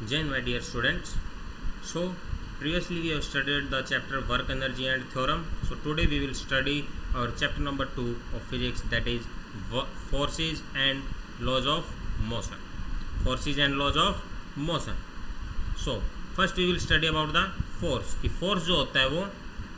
Jain, my dear students. So, previously we have studied the chapter work, energy and theorem. So, today we will study our chapter number 2 of physics, that is forces and laws of motion. Forces and laws of motion. So, first we will study about the force. कि force जो होता है वो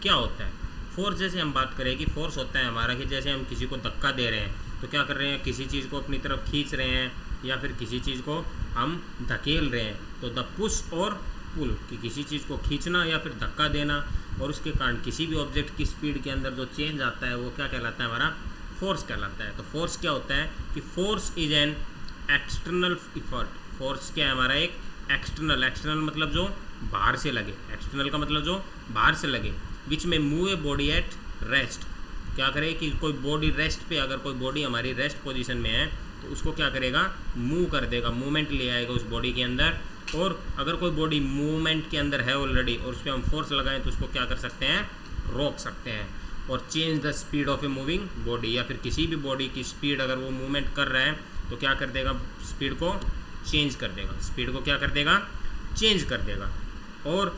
क्या होता है. Force जैसे हम बात करें कि फोर्स होता है हमारा कि जैसे हम किसी को धक्का दे रहे हैं तो क्या कर रहे हैं, किसी चीज़ को अपनी तरफ खींच रहे हैं या फिर किसी चीज़ को हम धकेल रहे हैं. तो द पुश और पुल कि किसी चीज़ को खींचना या फिर धक्का देना और उसके कारण किसी भी ऑब्जेक्ट की स्पीड के अंदर जो चेंज आता है वो क्या कहलाता है, हमारा फोर्स कहलाता है. तो फोर्स क्या होता है कि force is an external effort. Force क्या है हमारा, एक एक्सटर्नल मतलब जो बाहर से लगे. एक्सटर्नल का मतलब जो बाहर से लगे. विच में move a body at rest. क्या करे कि कोई बॉडी रेस्ट पे, अगर कोई बॉडी हमारी रेस्ट पोजीशन में है तो उसको क्या करेगा, मूव कर देगा, मूवमेंट ले आएगा उस बॉडी के अंदर. और अगर कोई बॉडी मूवमेंट के अंदर है ऑलरेडी और उस पर हम फोर्स लगाएं तो उसको क्या कर सकते हैं, रोक सकते हैं. और change the speed of a moving body, या फिर किसी भी बॉडी की स्पीड अगर वो मूवमेंट कर रहा है तो क्या कर देगा, स्पीड को चेंज कर देगा. स्पीड को क्या कर देगा, चेंज कर देगा. और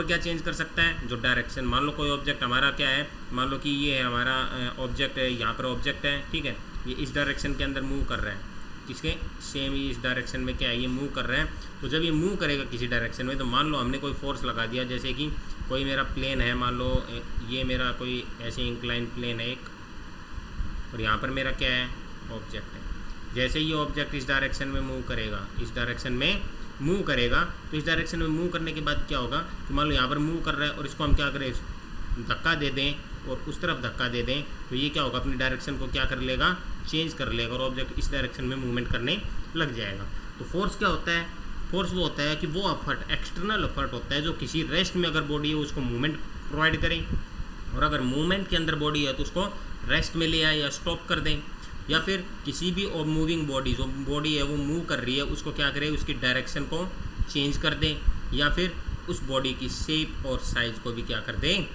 क्या चेंज कर सकता है, जो डायरेक्शन. मान लो कोई ऑब्जेक्ट हमारा क्या है, मान लो कि ये है हमारा ऑब्जेक्ट है, यहाँ पर ऑब्जेक्ट है, ठीक है, ये इस डायरेक्शन के अंदर मूव कर रहा है. किसके सेम ही इस डायरेक्शन में क्या है, ये मूव कर रहा है. तो जब ये मूव करेगा किसी डायरेक्शन में तो मान लो हमने कोई फोर्स लगा दिया. जैसे कि कोई मेरा प्लेन है, मान लो ये मेरा कोई ऐसे इंक्लाइन प्लेन है एक, और यहाँ पर मेरा क्या है, ऑब्जेक्ट है. जैसे ये ऑब्जेक्ट इस डायरेक्शन में मूव करेगा, इस डायरेक्शन में मूव करेगा, तो इस डायरेक्शन में मूव करने के बाद क्या होगा कि मान लो यहाँ पर मूव कर रहा है और इसको हम क्या करें, धक्का दे दें और उस तरफ धक्का दे दें तो ये क्या होगा, अपनी डायरेक्शन को क्या कर लेगा, चेंज कर लेगा और ऑब्जेक्ट इस डायरेक्शन में मूवमेंट करने लग जाएगा. तो फोर्स क्या होता है, फोर्स वो होता है कि वो एफर्ट, एक्सटर्नल एफर्ट होता है जो किसी रेस्ट में अगर बॉडी है उसको मूवमेंट प्रोवाइड करें, और अगर मूवमेंट के अंदर बॉडी है तो उसको रेस्ट में ले आए या स्टॉप कर दें. या फिर किसी भी मूविंग बॉडी, जो बॉडी है वो मूव कर रही है उसको क्या करें, उसकी डायरेक्शन को चेंज कर दें, या फिर उस बॉडी की शेप और साइज़ को भी क्या कर दें,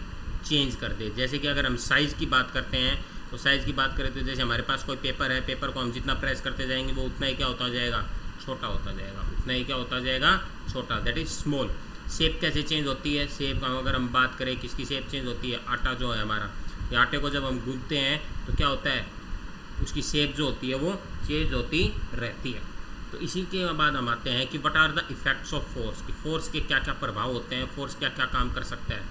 चेंज कर दें. जैसे कि अगर हम साइज़ की बात करते हैं तो साइज़ की बात करें तो जैसे हमारे पास कोई पेपर है, पेपर को हम जितना प्रेस करते जाएंगे वो उतना ही क्या होता जाएगा, छोटा होता जाएगा. उतना ही क्या होता जाएगा, छोटा, दैट इज़ स्मॉल. शेप कैसे चेंज होती है, शेप अगर हम बात करें किसकी शेप चेंज होती है, आटा जो है हमारा, ये आटे को जब हम गूंथते हैं तो क्या होता है, उसकी शेप जो होती है वो चेंज होती रहती है. तो इसी के बाद हम आते हैं कि what are the effects of force, कि फोर्स के क्या क्या प्रभाव होते हैं, फोर्स क्या क्या काम कर सकता है.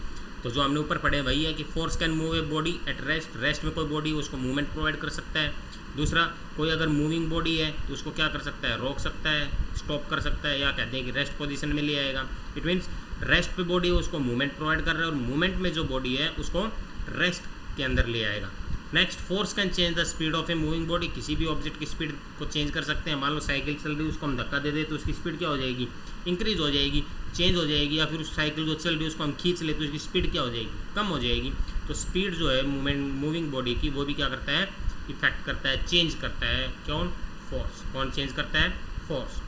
तो जो हमने ऊपर पढ़े वही है कि force can move a body at rest. Rest में कोई बॉडी उसको मूवमेंट प्रोवाइड कर सकता है. दूसरा, कोई अगर मूविंग बॉडी है तो उसको क्या कर सकता है, रोक सकता है, स्टॉप कर सकता है, या कहते हैं कि रेस्ट पोजीशन में ले आएगा. इट मीन्स रेस्ट पे बॉडी है उसको मूवमेंट प्रोवाइड कर रहा है और मूवमेंट में जो बॉडी है उसको रेस्ट के अंदर ले आएगा. Next, force can change the speed of a moving body. किसी भी ऑब्जेक्ट की स्पीड को चेंज कर सकते हैं. मान लो साइकिल चल रही है, उसको हम धक्का दे दें तो उसकी स्पीड क्या हो जाएगी, इंक्रीज हो जाएगी, चेंज हो जाएगी. या फिर उस साइकिल जो चल रही है उसको हम खींच ले तो उसकी स्पीड क्या हो जाएगी, कम हो जाएगी. तो स्पीड जो है मूविंग बॉडी की वो भी क्या करता है, इफेक्ट करता है, चेंज करता है. कौन, फोर्स. कौन चेंज करता है, फोर्स.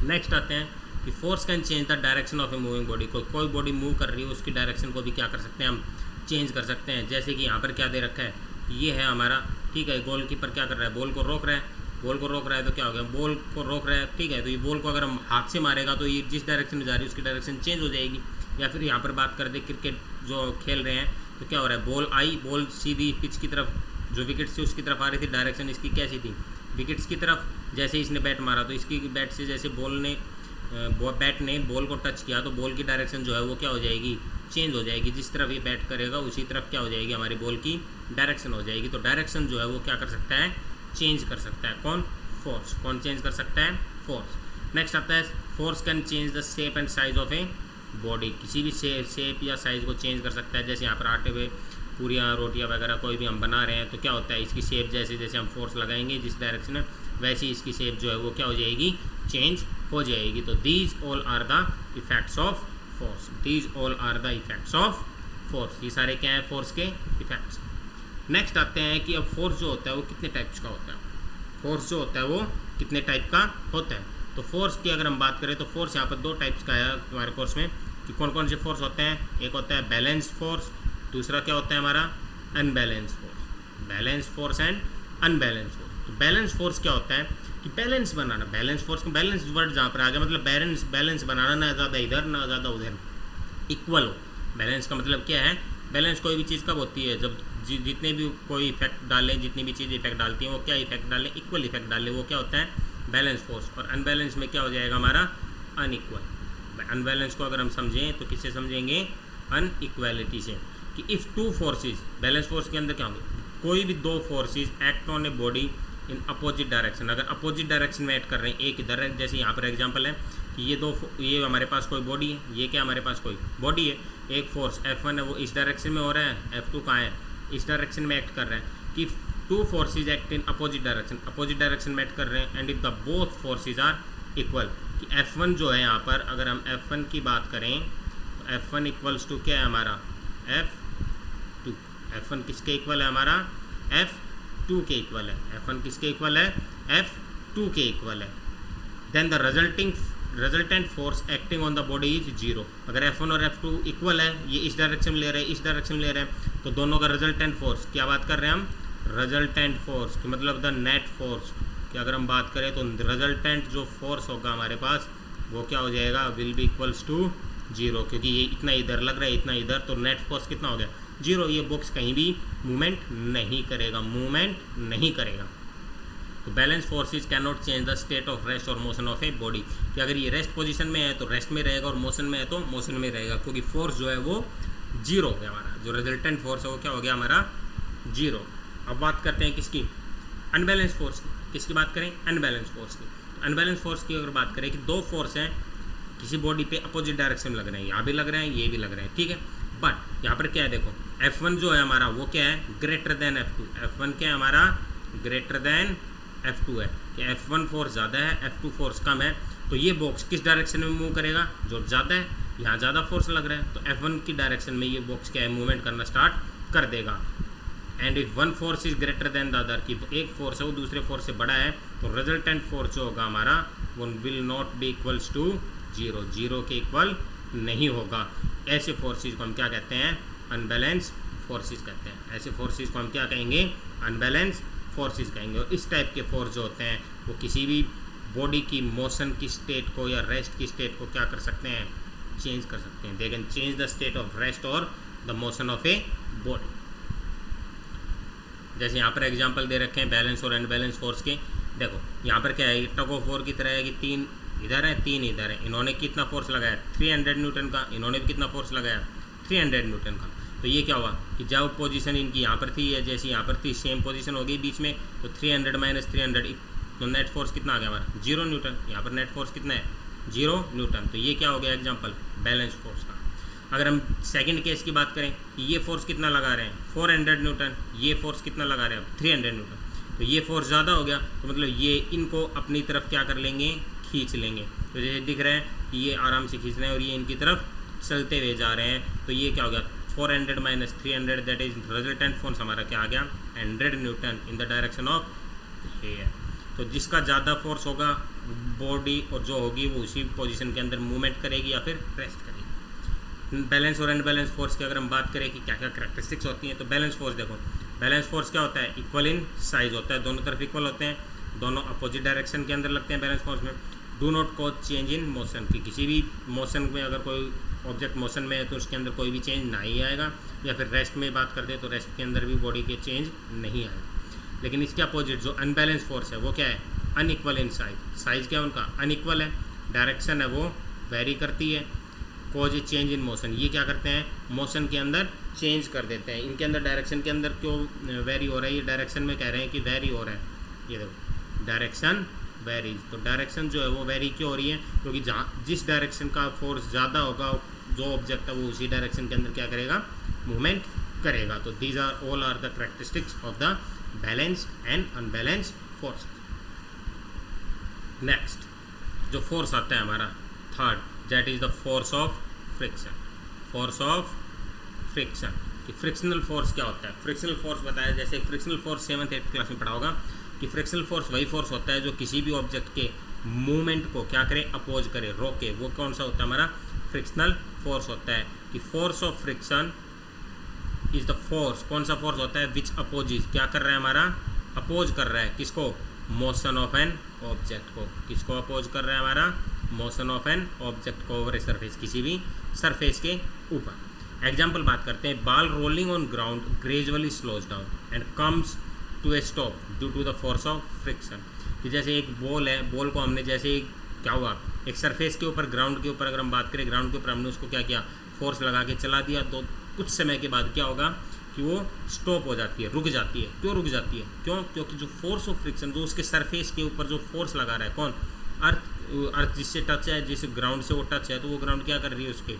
नेक्स्ट आते हैं कि force can change the direction of a moving body. कोई बॉडी मूव कर रही है उसकी डायरेक्शन को भी क्या कर सकते हैं, हम चेंज कर सकते हैं. जैसे कि यहाँ पर क्या दे रखा है, ये है हमारा, ठीक है, गोलकीपर क्या कर रहा है, बॉल को रोक रहा है. बॉल को रोक रहा है तो क्या हो गया, बॉल को रोक रहा है, ठीक है. तो ये बॉल को अगर हम हाथ से मारेगा तो ये जिस डायरेक्शन में जा रही है उसकी डायरेक्शन चेंज हो जाएगी. या फिर यहाँ पर बात कर दे क्रिकेट जो खेल रहे हैं तो क्या हो रहा है, बॉल आई, बॉल सीधी पिच की तरफ, जो विकेट से उसकी तरफ आ रही थी, डायरेक्शन इसकी कैसी थी, विकेट्स की तरफ. जैसे इसने बैट मारा तो इसकी बैट से जैसे बैट ने बॉल को टच किया तो बॉल की डायरेक्शन जो है वो क्या हो जाएगी, चेंज हो जाएगी. जिस तरफ ये बैट करेगा उसी तरफ क्या हो जाएगी, हमारी बॉल की डायरेक्शन हो जाएगी. तो डायरेक्शन जो है वो क्या कर सकता है, चेंज कर सकता है. कौन, फोर्स. कौन चेंज कर सकता है, फोर्स. नेक्स्ट आता है, force can change the shape and size of a body. किसी भी शेप या साइज़ को चेंज कर सकता है. जैसे यहाँ पर आटे हुए पूरियाँ, रोटियाँ वगैरह कोई भी हम बना रहे हैं तो क्या होता है, इसकी शेप जैसे जैसे हम फोर्स लगाएंगे जिस डायरेक्शन में, वैसी इसकी शेप जो है वो क्या हो जाएगी, चेंज हो जाएगी. तो these all are the effects of force. These all are the effects of force. ये सारे क्या हैं, फोर्स के इफेक्ट्स. नेक्स्ट आते हैं कि अब फोर्स जो होता है वो कितने टाइप्स का होता है. फोर्स जो होता है वो कितने टाइप का होता है. तो फोर्स की अगर हम बात करें तो फोर्स यहाँ पर 2 टाइप्स का है हमारे कोर्स में, कि कौन कौन से फोर्स होते हैं. एक होता है बैलेंस फोर्स, दूसरा क्या होता है हमारा, unbalance force. Balance force and unbalance force. तो बैलेंस फोर्स क्या होता है कि बैलेंस बनाना, बैलेंस फोर्स, बैलेंस वर्ड जहाँ पर आ गया मतलब बैलेंस बनाना, ना ज़्यादा इधर ना ज़्यादा उधर, इक्वल हो। बैलेंस का मतलब क्या है, बैलेंस कोई भी चीज़ कब होती है, जब जितने भी कोई इफेक्ट डालें, जितनी भी चीज़ इफेक्ट डालती हैं वो क्या इफेक्ट डालें, इक्वल इफेक्ट डालें, वो क्या होता है बैलेंस फोर्स। और अनबैलेंस में क्या हो जाएगा हमारा अनइक्वल। अनबैलेंस को अगर हम समझें तो किससे समझेंगे, अनइक्वालिटी से, कि if two forces, balance force के अंदर क्या होंगे, कोई भी दो forces act on a body in opposite direction, अगर अपोजिट डायरेक्शन में एक्ट कर रहे हैं, एक इधर है, जैसे यहाँ पर एग्जांपल है कि ये हमारे पास कोई बॉडी है, ये क्या हमारे पास कोई बॉडी है, एक फोर्स F1 है वो इस डायरेक्शन में हो रहा है, F2 कहाँ है, इस डायरेक्शन में एक्ट कर रहे हैं, कि two forces act in opposite direction में एक्ट कर रहे हैं, and if the both forces are equal, कि F1 जो है यहाँ पर अगर हम F1 की बात करें तो F1 इक्वल्स टू क्या है हमारा F2, F1 किसके इक्वल है हमारा F2 के इक्वल है, F1 किसके इक्वल है F2 के इक्वल है, then the resultant force acting on the body is zero. अगर F1 और F2 इक्वल है, ये इस डायरेक्शन में ले रहे हैं, इस डायरेक्शन में ले रहे हैं, तो दोनों का रिजल्टेंट फोर्स, क्या बात कर रहे हैं हम, रिजल्टेंट फोर्स कि मतलब द नेट फोर्स कि अगर हम बात करें तो रिजल्टेंट जो फोर्स होगा हमारे पास वो क्या हो जाएगा, will be equals to zero, क्योंकि ये इतना इधर लग रहा है इतना इधर, तो नेट फोर्स कितना हो गया जीरो। ये बॉक्स कहीं भी मूवमेंट नहीं करेगा। तो balance forces can not change the state of rest और मोशन ऑफ ए बॉडी, कि अगर ये रेस्ट पोजीशन में है तो रेस्ट में रहेगा और मोशन में है तो मोशन में रहेगा, क्योंकि फोर्स जो है वो जीरो हो गया हमारा, जो रिजल्टेंट फोर्स है वो क्या हो गया हमारा जीरो। अब बात करते हैं किसकी, अनबैलेंस फोर्स की। किसकी बात करें, अनबैलेंस फोर्स की। अनबैलेंस फोर्स की अगर बात करें कि दो फोर्स हैं किसी बॉडी पे अपोजिट डायरेक्शन में लग रहे हैं, यहाँ भी लग रहे हैं ये भी लग रहे हैं, ठीक है, बट यहाँ पर क्या है देखो, F1 जो है हमारा वो क्या है ग्रेटर देन F2, F1 क्या है हमारा ग्रेटर देन F2 है, कि F1 फोर्स ज़्यादा है F2 फोर्स कम है, तो ये बॉक्स किस डायरेक्शन में मूव करेगा, जो ज़्यादा है, यहाँ ज़्यादा फोर्स लग रहा है तो F1 की डायरेक्शन में ये बॉक्स क्या है मूवमेंट करना स्टार्ट कर देगा। And if one force is greater than the other, की एक फोर्स है वो दूसरे फोर्स से बड़ा है, तो रिजल्टेंट फोर्स जो होगा हमारा वो will not be equals to zero, zero के इक्वल नहीं होगा। ऐसे फोर्सेज को हम क्या कहते हैं, अनबैलेंस फोर्सेज कहते हैं। ऐसे फोर्सेज को हम क्या कहेंगे, अनबैलेंस फोर्सेज कहेंगे। और इस टाइप के फोर्स जो होते हैं वो किसी भी बॉडी की मोशन की स्टेट को या रेस्ट की स्टेट को क्या कर सकते हैं, चेंज कर सकते हैं। They can change the state of rest और the motion of a body. जैसे यहाँ पर एग्जांपल दे रखे हैं बैलेंस और अनबैलेंस फोर्स के। देखो यहाँ पर क्या है, टग ऑफ वॉर की तरह है कि तीन इधर है तीन इधर है, इन्होंने कितना फोर्स लगाया 300 न्यूटन का, इन्होंने भी कितना फोर्स लगाया 300 न्यूटन का। तो ये क्या हुआ कि जब पोजीशन इनकी यहाँ पर थी या जैसे यहाँ पर थी सेम पोजीशन हो गई बीच में, तो 300 माइनस 300 तो नेट फोर्स कितना आ गया हमारा 0 न्यूटन। यहाँ पर नेट फोर्स कितना है 0 न्यूटन। तो ये क्या हो गया एग्जांपल बैलेंस फोर्स का। अगर हम सेकंड केस की बात करें कि ये फोर्स कितना लगा रहे हैं 400 न्यूटन, ये फोर्स कितना लगा रहे हैं 300 न्यूटन, तो ये फोर्स ज़्यादा हो गया, तो मतलब ये इनको अपनी तरफ क्या कर लेंगे, खींच लेंगे। तो जैसे दिख रहे हैं कि ये आराम से खींच रहे हैं और ये इनकी तरफ चलते हुए जा रहे हैं, तो ये क्या हो गया 400 minus 300 that is resultant force हमारा क्या आ गया 100 newton in the direction of here. तो जिसका ज़्यादा फोर्स होगा बॉडी और जो होगी वो उसी पोजीशन के अंदर मूवमेंट करेगी या फिर रेस्ट करेगी। बैलेंस और अनबैलेंस फोर्स की अगर हम बात करें कि क्या क्या करैक्टरिस्टिक्स होती हैं, तो बैलेंस फोर्स देखो, बैलेंस फोर्स क्या होता है, इक्वल इन साइज होता है, दोनों तरफ इक्वल होते हैं, दोनों अपोजिट डायरेक्शन के अंदर लगते हैं बैलेंस फोर्स में। Do not cause change in motion, की किसी भी मोशन में अगर कोई ऑब्जेक्ट मोशन में है तो उसके अंदर कोई भी चेंज नहीं आएगा, या फिर रेस्ट में बात करते हैं तो रेस्ट के अंदर भी बॉडी के चेंज नहीं आएगा। लेकिन इसके अपोजिट जो अनबैलेंस फोर्स है वो क्या है, अनइक्वल इन साइज, साइज क्या है उनका अनइक्वल है, डायरेक्शन है वो वेरी करती है, cause A change in motion, ये क्या करते हैं मोशन के अंदर चेंज कर देते हैं। इनके अंदर डायरेक्शन के अंदर क्यों वेरी हो रहा है, ये डायरेक्शन में कह रहे हैं कि वेरी हो रहा है, ये देखो डायरेक्शन वेरीज। तो डायरेक्शन जो है वो वेरी क्यों हो रही है, क्योंकि जहाँ जिस डायरेक्शन का फोर्स ज़्यादा होगा जो ऑब्जेक्ट है वो उसी डायरेक्शन के अंदर क्या करेगा मूवमेंट करेगा। तो these are all are the characteristics of the balanced and unbalanced force. Next जो फोर्स आता है हमारा third, that is the force of friction. Force of friction, कि फ्रिक्शनल फोर्स क्या होता है। फ्रिक्शनल फोर्स बताया, जैसे फ्रिक्शनल फोर्स 7th-8th क्लास में पढ़ा होगा कि फ्रिक्शनल फोर्स वही फोर्स होता है जो किसी भी ऑब्जेक्ट के मूवमेंट को क्या करे, अपोज करे, रोके। वो कौन सा होता है हमारा फ्रिक्शनल फोर्स होता है। कि force of friction is the force, कौन सा फोर्स होता है विच अपोजिज, क्या कर रहा है हमारा अपोज कर रहा है किसको, मोशन ऑफ एन ऑब्जेक्ट को, किसको अपोज कर रहा है हमारा, मोशन ऑफ एन ऑब्जेक्ट को ओवर ए सरफेस, किसी भी सरफेस के ऊपर। एग्जाम्पल बात करते हैं, ball rolling on ground gradually slows down and comes to a stop due to the force of friction. कि जैसे एक बॉल है, बॉल को हमने जैसे क्या हुआ, एक सरफेस के ऊपर, ग्राउंड के ऊपर अगर हम बात करें, ग्राउंड के ऊपर हमने उसको क्या किया, फोर्स लगा के चला दिया, तो कुछ समय के बाद क्या होगा कि वो स्टॉप हो जाती है, रुक जाती है। क्यों रुक जाती है, क्यों, क्योंकि जो फोर्स ऑफ फ्रिक्शन, जो उसके सरफेस के ऊपर जो फोर्स लगा रहा है, कौन, अर्थ जिससे टच है, जिस ग्राउंड से वो टच है, तो वो ग्राउंड क्या कर रही है, उसके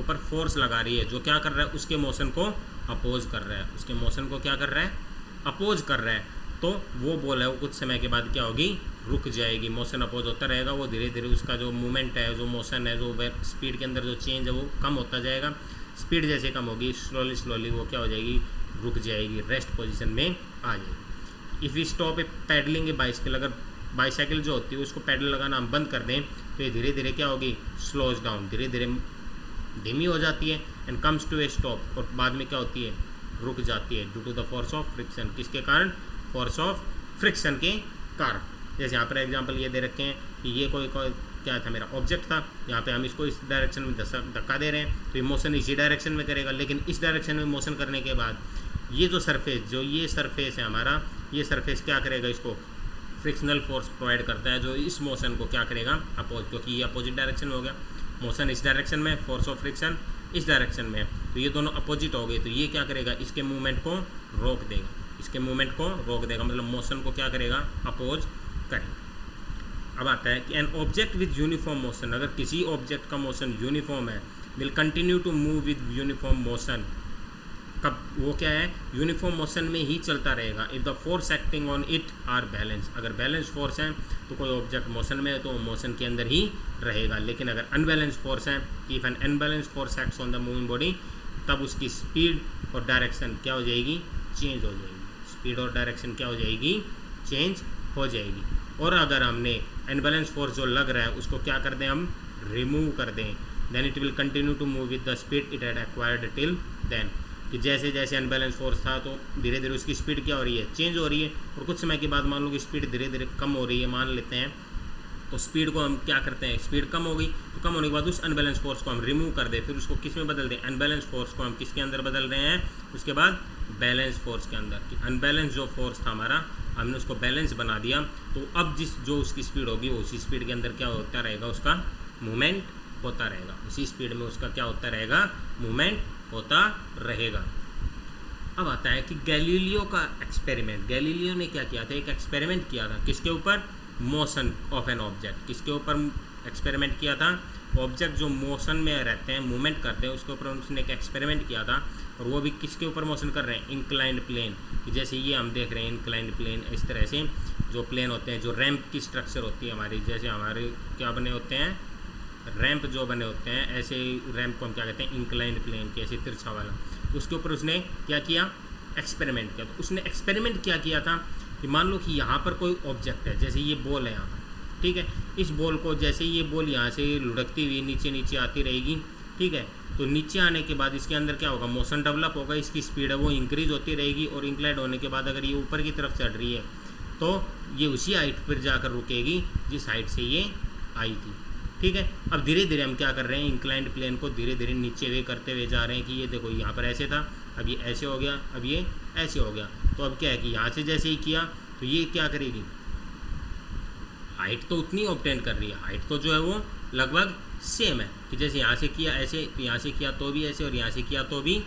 ऊपर फोर्स लगा रही है, जो क्या कर रहा है, उसके मोशन को अपोज कर रहा है, उसके मोशन को क्या कर रहा है, अपोज कर रहा है। तो वो बॉल है वो कुछ समय के बाद क्या होगी, रुक जाएगी, मोशन अपोज होता रहेगा, वो धीरे धीरे उसका जो मूवमेंट है, जो मोशन है, जो स्पीड के अंदर जो चेंज है वो कम होता जाएगा। स्पीड जैसे कम होगी, स्लोली स्लोली वो क्या हो जाएगी, रुक जाएगी, रेस्ट पोजीशन में आ जाएगी। If you stop a paddling a bicycle, अगर बाइसाइकिल जो होती है उसको पैडल लगाना हम बंद कर दें तो ये धीरे धीरे क्या होगी, स्लोज डाउन, धीरे धीरे धीमी हो जाती है, and comes to a stop, और बाद में क्या होती है, रुक जाती है, due to the force of friction, किसके कारण, फोर्स ऑफ फ्रिक्शन के कारण। जैसे यहाँ पर एग्जांपल ये दे रखे हैं कि ये कोई क्या था, मेरा ऑब्जेक्ट था, यहाँ पे हम इसको इस डायरेक्शन में धक्का दे रहे हैं, तो ये मोशन इसी डायरेक्शन में करेगा, लेकिन इस डायरेक्शन में मोशन करने के बाद ये जो सरफेस, जो ये सरफेस है हमारा, ये सरफेस क्या करेगा, इसको फ्रिक्शनल फोर्स प्रोवाइड करता है, जो इस मोशन को क्या करेगा, अपोज, क्योंकि ये अपोजिट डायरेक्शन में हो गया, मोशन इस डायरेक्शन में, फोर्स ऑफ फ्रिक्शन इस डायरेक्शन में, तो ये दोनों अपोजिट हो गए, तो ये क्या करेगा, इसके मूवमेंट को रोक देगा, इसके मूवमेंट को रोक देगा, मतलब मोशन को क्या करेगा, अपोज करेगा। अब आता है कि an object with uniform motion, अगर किसी ऑब्जेक्ट का मोशन यूनिफॉर्म है, will continue to move with uniform motion, कब वो क्या है, यूनिफॉर्म मोशन में ही चलता रहेगा। If the force acting on it are balance, अगर बैलेंस फोर्स है तो कोई ऑब्जेक्ट मोशन में है तो मोशन के अंदर ही रहेगा, लेकिन अगर अनबैलेंस फोर्स है, if an unbalance force acts on the moving body, तब उसकी स्पीड और डायरेक्शन क्या हो जाएगी, चेंज हो जाएगी, स्पीड और डायरेक्शन क्या हो जाएगी, चेंज हो जाएगी। और अगर हमने अनबैलेंस फोर्स जो लग रहा है उसको क्या कर दें, हम रिमूव कर दें, then it will continue to move with the speed it had acquired till then, कि जैसे जैसे अनबैलेंस फोर्स था तो धीरे धीरे उसकी स्पीड क्या हो रही है, चेंज हो रही है, और कुछ समय के बाद मान लो कि स्पीड धीरे धीरे कम हो रही है, मान लेते हैं, तो स्पीड को हम क्या करते हैं, स्पीड कम हो गई, तो कम होने के बाद उस अनबैलेंस फोर्स को हम रिमूव कर दें, फिर उसको किस में बदल दें, अनबैलेंस फोर्स को हम किसके अंदर बदल रहे हैं, उसके बाद बैलेंस फोर्स के अंदर, कि अनबैलेंस जो फोर्स था हमारा, हमने उसको बैलेंस बना दिया, तो अब जो उसकी स्पीड होगी उसी स्पीड के अंदर क्या होता रहेगा, उसका मूवमेंट होता रहेगा, उसी स्पीड में उसका क्या होता रहेगा, मूवमेंट होता रहेगा। अब आता है कि गैलीलियो का एक्सपेरिमेंट, गैलीलियो ने क्या किया था, एक एक्सपेरिमेंट किया था, किसके ऊपर, मोशन ऑफ एन ऑब्जेक्ट, किसके ऊपर एक्सपेरिमेंट किया था, ऑब्जेक्ट जो मोशन में रहते हैं, मूवमेंट करते हैं, उसके ऊपर उसने एक एक्सपेरिमेंट किया था, और वो भी किसके ऊपर मोशन कर रहे हैं, इंक्लाइंड प्लेन, कि जैसे ये हम देख रहे हैं इंक्लाइंड प्लेन, इस तरह से जो प्लेन होते हैं, जो रैंप की स्ट्रक्चर होती है हमारी, जैसे हमारे क्या बने होते हैं, रैंप जो बने होते हैं, ऐसे रैंप को हम क्या कहते हैं, इंक्लाइंड प्लेन के, ऐसे तिरछा वाला, तो उसके ऊपर उसने क्या किया, एक्सपेरिमेंट किया। तो उसने एक्सपेरिमेंट क्या किया था कि मान लो कि यहाँ पर कोई ऑब्जेक्ट है, जैसे ये बॉल है यहाँ पर, ठीक है, इस बॉल को जैसे ये बॉल यहाँ से लुढ़कती हुई नीचे नीचे आती रहेगी, ठीक है, तो नीचे आने के बाद इसके अंदर क्या होगा, मोशन डेवलप होगा, इसकी स्पीड है वो इंक्रीज होती रहेगी, और इंक्लाइंड होने के बाद अगर ये ऊपर की तरफ चढ़ रही है तो ये उसी हाइट पर जाकर रुकेगी जिस हाइट से ये आई थी, ठीक है। अब धीरे धीरे हम क्या कर रहे हैं, इंक्लाइंड प्लेन को धीरे धीरे नीचे वे करते हुए जा रहे हैं, कि ये देखो यहाँ पर ऐसे था, अब ये ऐसे हो गया, अब ये ऐसे हो गया, तो अब क्या है कि यहाँ से जैसे ही किया तो ये क्या करेगी, हाइट तो उतनी ऑब्टेन कर रही है, हाइट तो जो है वो लगभग सेम है, कि जैसे यहाँ से किया ऐसे, तो यहाँ से किया तो भी ऐसे, और यहाँ से किया तो भी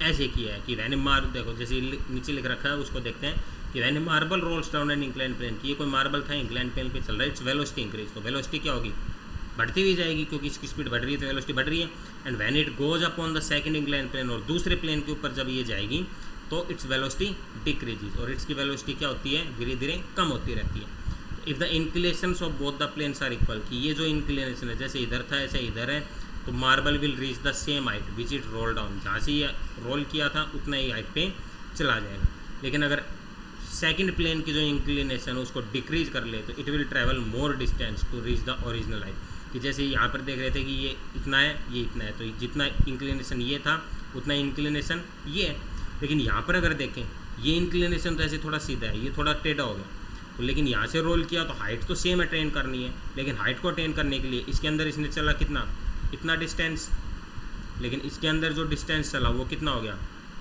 ऐसे किया है, कि वैन देखो जैसे नीचे लिख रखा है उसको देखते हैं, कि when marble rolls down an inclined plane, कि ये कोई मार्बल था इंक्लाइंड प्लेन पे चल रहा है, इट्स वेलोसिटी इंक्रीज, तो वेलोसिटी क्या होगी, बढ़ती हुई जाएगी, क्योंकि इसकी स्पीड बढ़ रही है तो वेलोसिटी बढ़ रही है, and when it goes upon the second inclined plane, और दूसरे प्लेन के ऊपर जब ये जाएगी तो इट्स वेलोसिटी डिक्रीजेज, और इसकी वेलोसिटी क्या होती है, धीरे धीरे कम होती रहती है। If the inclinations of both the planes are equal, कि ये जो इंक्लिनेशन है, जैसे इधर था ऐसे इधर है, तो marble will reach the same height which it roll down, जहाँ से ये रोल किया था उतना ही हाइट पे चला जाएगा। लेकिन अगर सेकंड प्लेन की जो इंक्लिनेशन है उसको डिक्रीज कर ले तो it will travel more distance to reach the original height, कि जैसे यहाँ पर देख रहे थे कि ये इतना है, ये इतना है, तो जितना इंक्लिनेशन ये था उतना इंक्लिनेशन ये है, लेकिन यहाँ पर अगर देखें ये इंक्लिनेशन तो ऐसे थोड़ा सीधा है, ये थोड़ा टेढ़ा हो गया, तो लेकिन यहाँ से रोल किया तो हाइट तो सेम अटेन करनी है, लेकिन हाइट को अटेन करने के लिए इसके अंदर इसने चला कितना, इतना डिस्टेंस, लेकिन इसके अंदर जो डिस्टेंस चला वो कितना हो गया,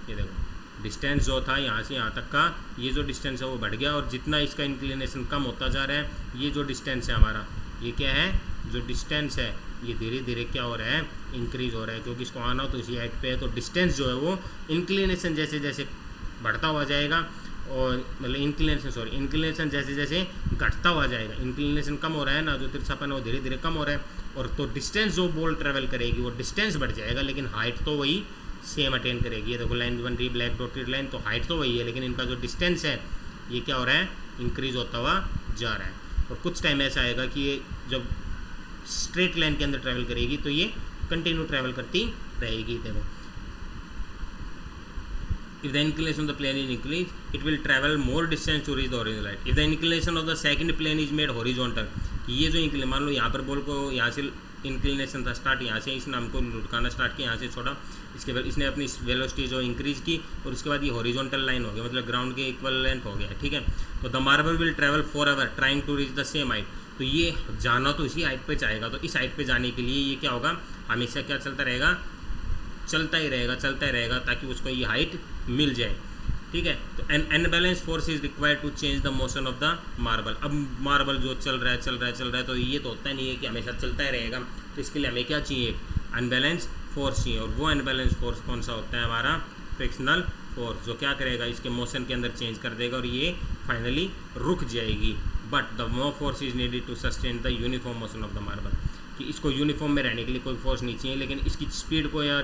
ये देखो डिस्टेंस जो था यहाँ से यहाँ तक का, ये जो डिस्टेंस है वो बढ़ गया, और जितना इसका इंक्लिनेशन कम होता जा रहा है, ये जो डिस्टेंस है हमारा, ये क्या है, जो डिस्टेंस है ये धीरे धीरे क्या हो रहा है, इंक्रीज हो रहा है, क्योंकि इसको आना तो इसी हाइट पे है, तो डिस्टेंस जो है वो इंक्लिनेशन जैसे जैसे बढ़ता हुआ जाएगा, और मतलब इंक्लिनेशन जैसे जैसे घटता हुआ जाएगा, इंक्लिनेशन कम हो रहा है ना, जो तिरछापन है वो धीरे धीरे कम हो रहा है, और तो डिस्टेंस जो बॉल ट्रेवल करेगी वो डिस्टेंस बढ़ जाएगा, लेकिन हाइट तो वही सेम अटेन करेगी। ये देखो लाइन बन रही ब्लैक डॉटेड लाइन, तो हाइट तो वही है, लेकिन इनका जो डिस्टेंस है ये क्या हो रहा है, इंक्रीज होता हुआ जा रहा है। और कुछ टाइम ऐसा आएगा कि ये जब स्ट्रेट लाइन के अंदर ट्रैवल करेगी तो ये कंटिन्यू ट्रैवल करती रहेगी। देखो if the inclination of the plane is increased, it will travel more distance to reach the horizontal line. If the inclination of the second plane is made horizontal, ये जो मान लो यहाँ पर बॉल को यहाँ से इंक्लिनेशन था स्टार्ट, यहाँ से इसने हमको लुढ़काना स्टार्ट किया, यहाँ से छोड़ा, इसके बाद इसने अपनी वेलोसिटी जो इंक्रीज की, और उसके बाद ये हॉरिजॉन्टल लाइन हो गया, मतलब ग्राउंड के इक्विवेलेंट हो गया, ठीक है। तो the marble will travel forever trying to reach the same height, तो ये जाना तो इसी हाइट पे चाहेगा, तो इस हाइट पे जाने के लिए ये क्या होगा, हमेशा क्या चलता रहेगा, चलता ही रहेगा ताकि उसको ये हाइट मिल जाए, ठीक है। तो an unbalance force is required to change the motion of the marble. अब मार्बल जो चल रहा है तो ये तो होता नहीं है कि हमेशा चलता ही रहेगा, तो इसके लिए हमें क्या चाहिए, अनबैलेंस फोर्स चाहिए, और वो अनबैलेंस फोर्स कौन सा होता है, हमारा फ्रिक्शनल फोर्स, जो क्या करेगा, इसके मोशन के अंदर चेंज कर देगा और ये फाइनली रुक जाएगी। But the more force is needed to sustain the uniform motion of the marble, कि इसको यूनिफॉर्म में रहने के लिए कोई फोर्स नहीं चाहिए, लेकिन इसकी स्पीड को या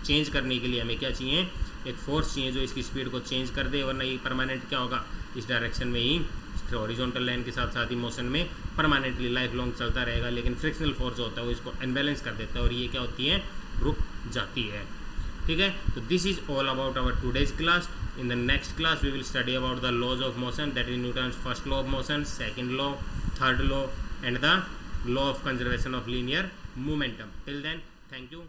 चेंज करने के लिए हमें क्या चाहिए, एक फोर्स चाहिए जो इसकी स्पीड को चेंज कर दे, वरना ये परमानेंट क्या होगा, इस डायरेक्शन में ही हॉरिजॉन्टल लाइन के साथ साथ ही मोशन में परमानेंटली लाइफ लॉन्ग चलता रहेगा। लेकिन फ्रिक्शनल फोर्स जो होता है वो इसको अनबैलेंस कर देता है और ये क्या होती है, रुक जाती है, ठीक है। तो this is all about our today's class. In the next class we will study about the laws of motion, that is Newton's first law of motion, second law, third law and the law of conservation of linear momentum. Till then, thank you.